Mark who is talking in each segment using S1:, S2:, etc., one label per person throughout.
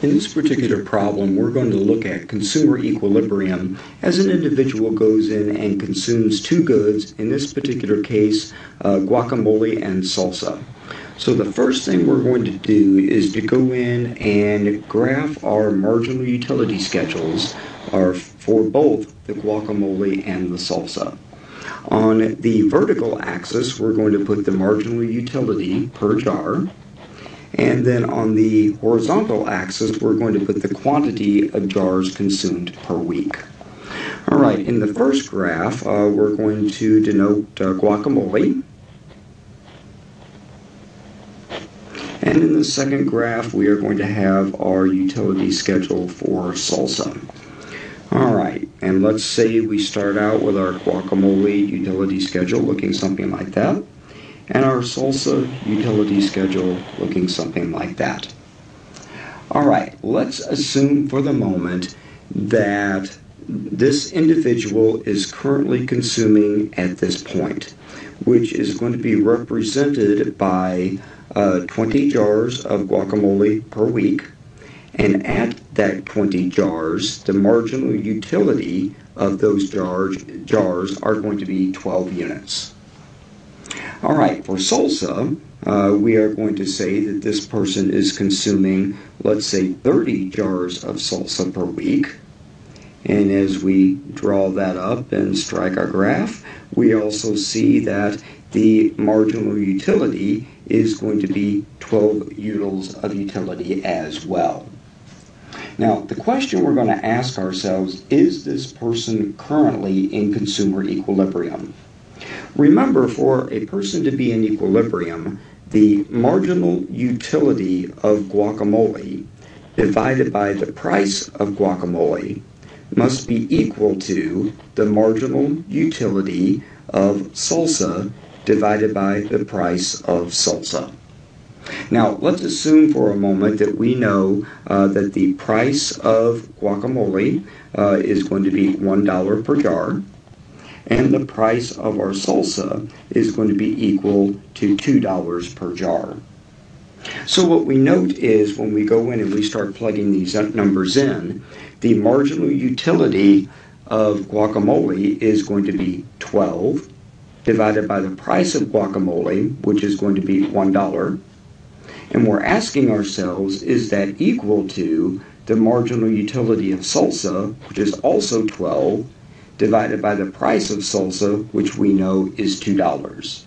S1: In this particular problem, we're going to look at consumer equilibrium as an individual goes in and consumes two goods, in this particular case, guacamole and salsa. So the first thing we're going to do is to go in and graph our marginal utility schedules for both the guacamole and the salsa. On the vertical axis, we're going to put the marginal utility per jar. And then on the horizontal axis, we're going to put the quantity of jars consumed per week. All right, in the first graph, we're going to denote guacamole. And in the second graph, we are going to have our utility schedule for salsa. All right, and let's say we start out with our guacamole utility schedule looking something like that, and our salsa utility schedule looking something like that. All right, let's assume for the moment that this individual is currently consuming at this point, which is going to be represented by 20 jars of guacamole per week, and at that 20 jars, the marginal utility of those jars are going to be 12 units. All right, for salsa, we are going to say that this person is consuming, let's say, 30 jars of salsa per week. And as we draw that up and strike our graph, we also see that the marginal utility is going to be 12 joules of utility as well. Now, the question we're going to ask ourselves, is this person currently in consumer equilibrium? Remember, for a person to be in equilibrium, the marginal utility of guacamole divided by the price of guacamole must be equal to the marginal utility of salsa divided by the price of salsa. Now, let's assume for a moment that we know that the price of guacamole is going to be $1 per jar, and the price of our salsa is going to be equal to $2 per jar. So what we note is when we go in and we start plugging these numbers in, the marginal utility of guacamole is going to be 12 divided by the price of guacamole, which is going to be $1. And we're asking ourselves, is that equal to the marginal utility of salsa, which is also 12, divided by the price of salsa, which we know is $2.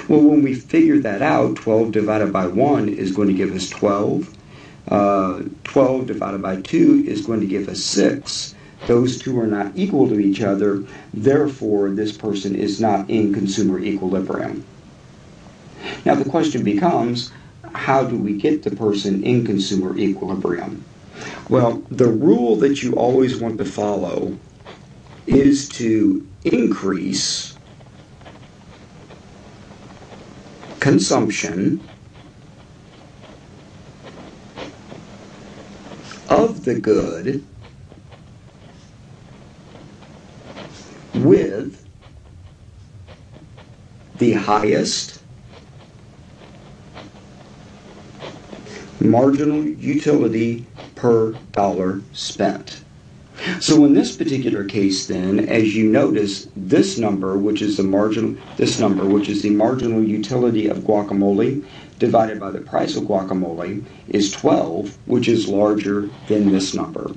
S1: Well, when we figure that out, 12 divided by 1 is going to give us 12. 12 divided by 2 is going to give us 6. Those two are not equal to each other. Therefore, this person is not in consumer equilibrium. Now, the question becomes, how do we get the person in consumer equilibrium? Well, the rule that you always want to follow is to increase consumption of the good with the highest marginal utility per dollar spent. So in this particular case then, as you notice, this number, which is the marginal utility of guacamole divided by the price of guacamole, is 12, which is larger than this number.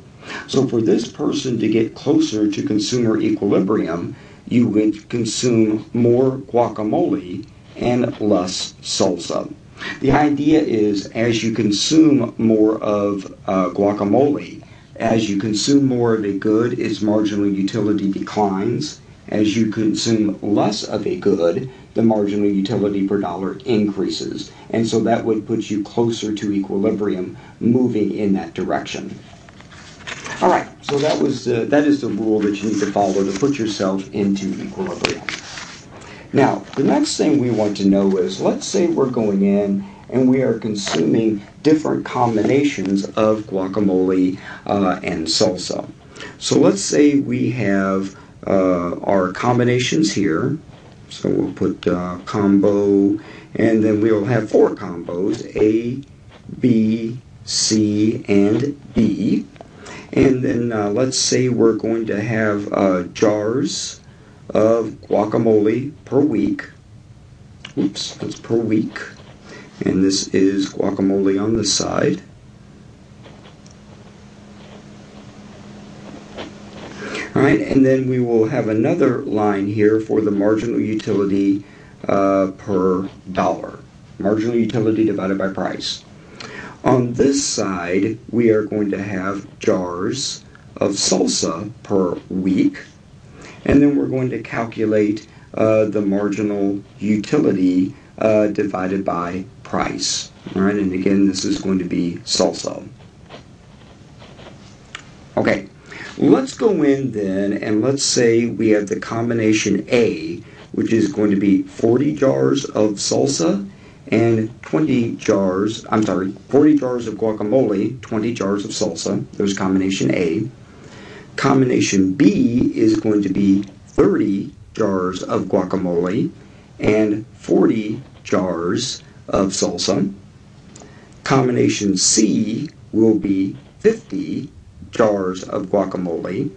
S1: So for this person to get closer to consumer equilibrium, you would consume more guacamole and less salsa. The idea is, as you consume more of guacamole, as you consume more of a good, its marginal utility declines. As you consume less of a good, the marginal utility per dollar increases. And so that would put you closer to equilibrium, moving in that direction. All right, so that is the rule that you need to follow to put yourself into equilibrium. Now, the next thing we want to know is, let's say we're going in and we are consuming different combinations of guacamole and salsa. So let's say we have our combinations here. So we'll put combo, and then we'll have 4 combos, A, B, C, and D. And then let's say we're going to have jars of guacamole per week. Oops, that's per week. And this is guacamole on this side. All right, and then we will have another line here for the marginal utility per dollar. Marginal utility divided by price. On this side, we are going to have jars of salsa per week, and then we're going to calculate the marginal utility divided by price. All right, and again, this is going to be salsa. Okay, let's go in then, and let's say we have the combination A, which is going to be 40 jars of salsa and 40 jars of guacamole, 20 jars of salsa. There's combination A. Combination B is going to be 30 jars of guacamole and 40 jars of salsa. Combination C will be 50 jars of guacamole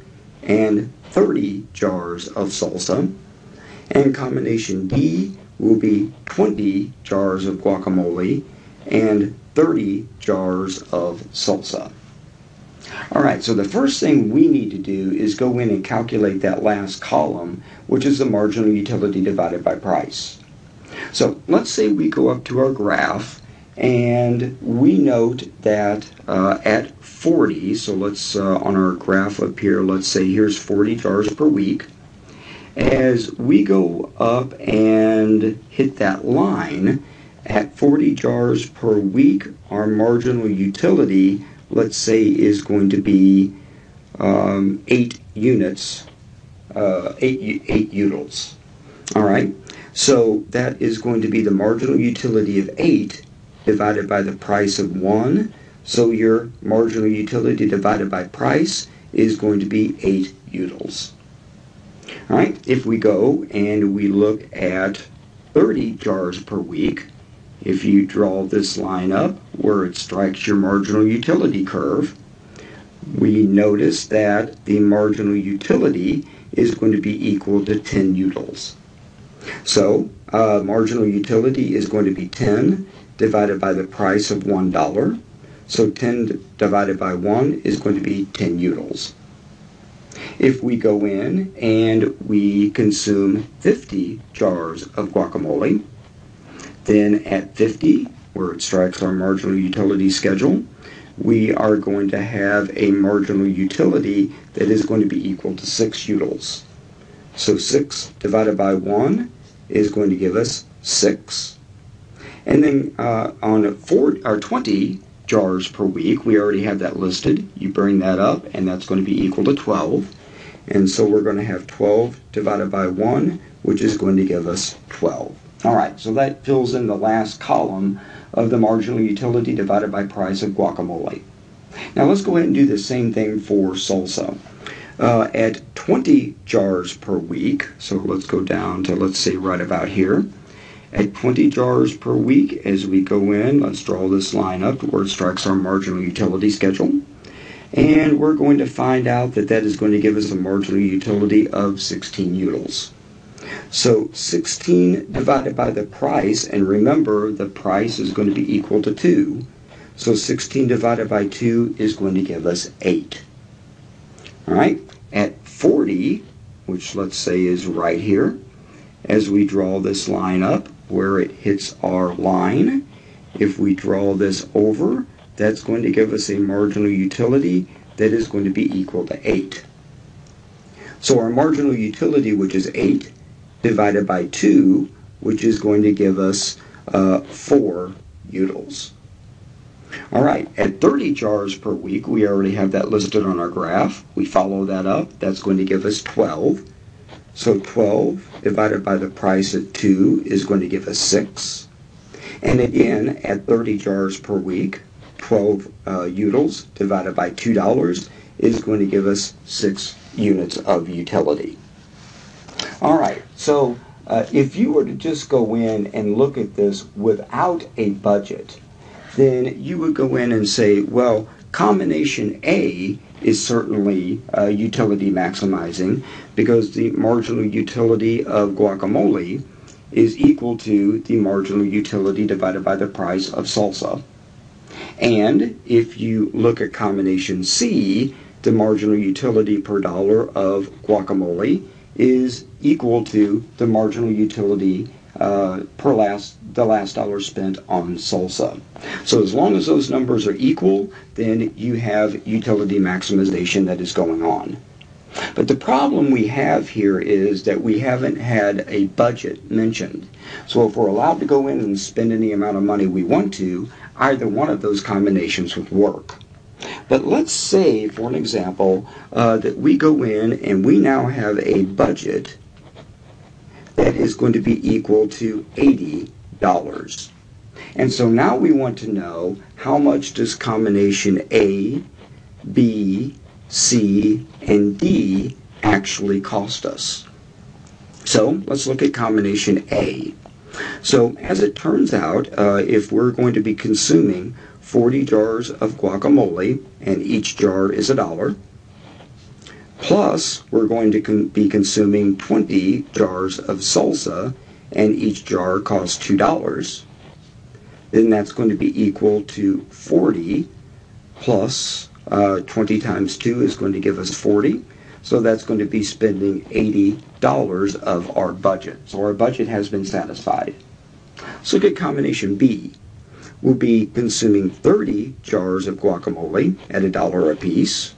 S1: and 30 jars of salsa. And combination D will be 20 jars of guacamole and 30 jars of salsa. All right, so the first thing we need to do is go in and calculate that last column, which is the marginal utility divided by price. So let's say we go up to our graph and we note that at 40, so let's on our graph up here, let's say here's 40 jars per week. As we go up and hit that line, at 40 jars per week, our marginal utility, let's say, is going to be 8 units, 8 utils. All right, so that is going to be the marginal utility of 8 divided by the price of 1. So your marginal utility divided by price is going to be 8 utils. All right, if we go and we look at 30 jars per week, if you draw this line up where it strikes your marginal utility curve, we notice that the marginal utility is going to be equal to 10 utils. So marginal utility is going to be 10 divided by the price of $1. So 10 divided by 1 is going to be 10 utils. If we go in and we consume 50 jars of guacamole, then at 50, where it strikes our marginal utility schedule, we are going to have a marginal utility that is going to be equal to 6 utils. So 6 divided by 1 is going to give us 6. And then on 20 jars per week, we already have that listed. You bring that up, and that's going to be equal to 12. And so we're going to have 12 divided by 1, which is going to give us 12. All right, so that fills in the last column of the marginal utility divided by price of guacamole. Now let's go ahead and do the same thing for salsa. At 20 jars per week, so let's go down to, let's say, right about here. At 20 jars per week, as we go in, let's draw this line up where it strikes our marginal utility schedule. And we're going to find out that that is going to give us a marginal utility of 16 utils. So 16 divided by the price, and remember the price is going to be equal to 2. So 16 divided by 2 is going to give us 8. All right, at 40, which let's say is right here, as we draw this line up where it hits our line, if we draw this over, that's going to give us a marginal utility that is going to be equal to 8. So our marginal utility, which is 8, divided by 2, which is going to give us 4 utils. All right, at 30 jars per week, we already have that listed on our graph. We follow that up. That's going to give us 12. So 12 divided by the price of 2 is going to give us 6. And again, at 30 jars per week, 12 utils divided by $2 is going to give us 6 units of utility. All right, so if you were to just go in and look at this without a budget, then you would go in and say, well, combination A is certainly utility maximizing because the marginal utility of guacamole is equal to the marginal utility divided by the price of salsa. And if you look at combination C, the marginal utility per dollar of guacamole is equal to the marginal utility the last dollar spent on salsa. So as long as those numbers are equal, then you have utility maximization that is going on. But the problem we have here is that we haven't had a budget mentioned. So if we're allowed to go in and spend any amount of money we want to, either one of those combinations would work. But let's say, for an example, that we go in and we now have a budget that is going to be equal to $80. And so now we want to know how much does combination A, B, C, and D actually cost us. So let's look at combination A. So as it turns out, if we're going to be consuming 40 jars of guacamole, and each jar is $1, plus we're going to be consuming 20 jars of salsa, and each jar costs $2, then that's going to be equal to 40 plus 20 times 2 is going to give us 40. So that's going to be spending $80 of our budget. So our budget has been satisfied. Let's look at combination B. We'll be consuming 30 jars of guacamole at $1 a piece,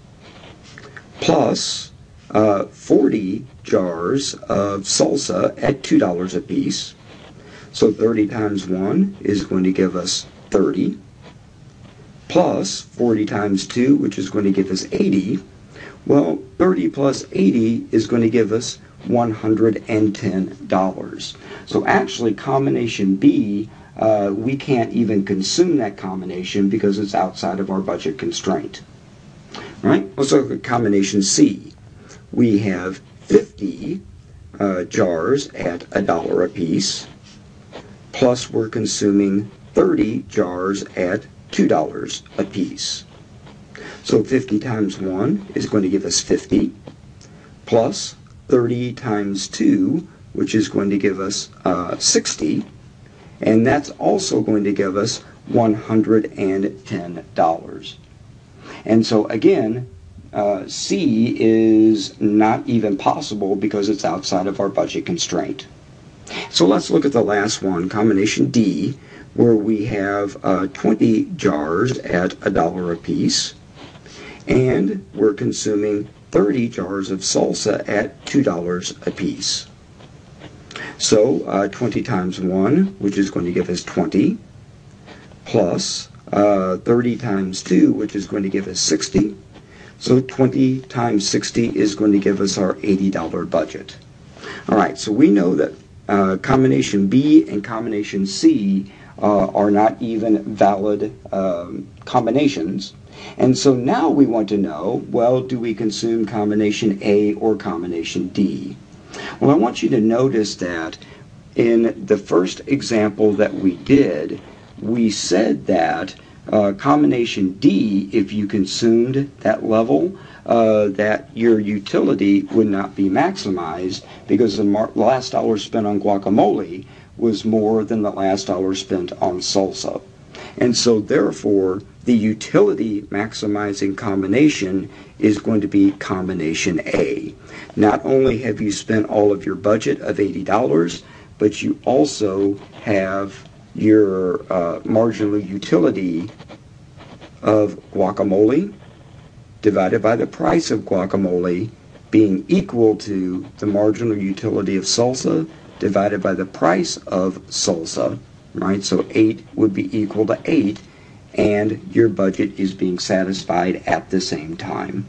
S1: plus 40 jars of salsa at $2 a piece. So 30 times 1 is going to give us 30, plus 40 times 2, which is going to give us 80. Well, 30 plus 80 is going to give us $110. So actually, combination B, we can't even consume that combination because it's outside of our budget constraint. All right, let's look at combination C. We have 50 jars at $1 a piece, plus we're consuming 30 jars at $2 a piece. So 50 times 1 is going to give us 50, plus 30 times 2, which is going to give us 60, and that's also going to give us $110. And so again, C is not even possible because it's outside of our budget constraint. So let's look at the last one, combination D, where we have 20 jars at $1 a piece, and we're consuming 30 jars of salsa at $2 a piece. So 20 times 1, which is going to give us 20, plus 30 times 2, which is going to give us 60. So 20 times 60 is going to give us our $80 budget. All right, so we know that combination B and combination C are not even valid combinations. And so now we want to know, well, do we consume combination A or combination D? Well, I want you to notice that in the first example that we did, we said that combination D, if you consumed that level, that your utility would not be maximized because the last dollar spent on guacamole was more than the last dollar spent on salsa. And so therefore, the utility maximizing combination is going to be combination A. Not only have you spent all of your budget of $80, but you also have your marginal utility of guacamole divided by the price of guacamole being equal to the marginal utility of salsa divided by the price of salsa, right? So 8 would be equal to 8, and your budget is being satisfied at the same time.